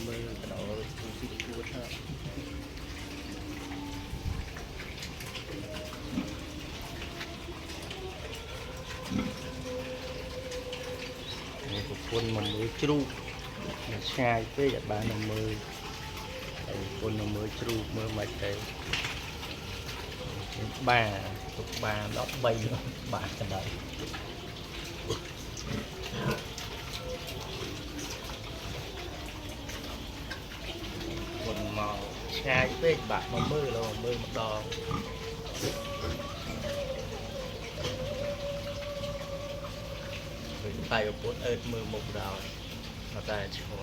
mơ cái đó cũng chỉ cua thôi một con mà mới trú là sai với bạn ba năm mươi con mà mới trú mơ mạch đấy ba tục ba đọc bay ba cái đấy con màu sai với bạn mà mơ là mơ một đòn tay của bốn ớt mơ một đòn mà ta cho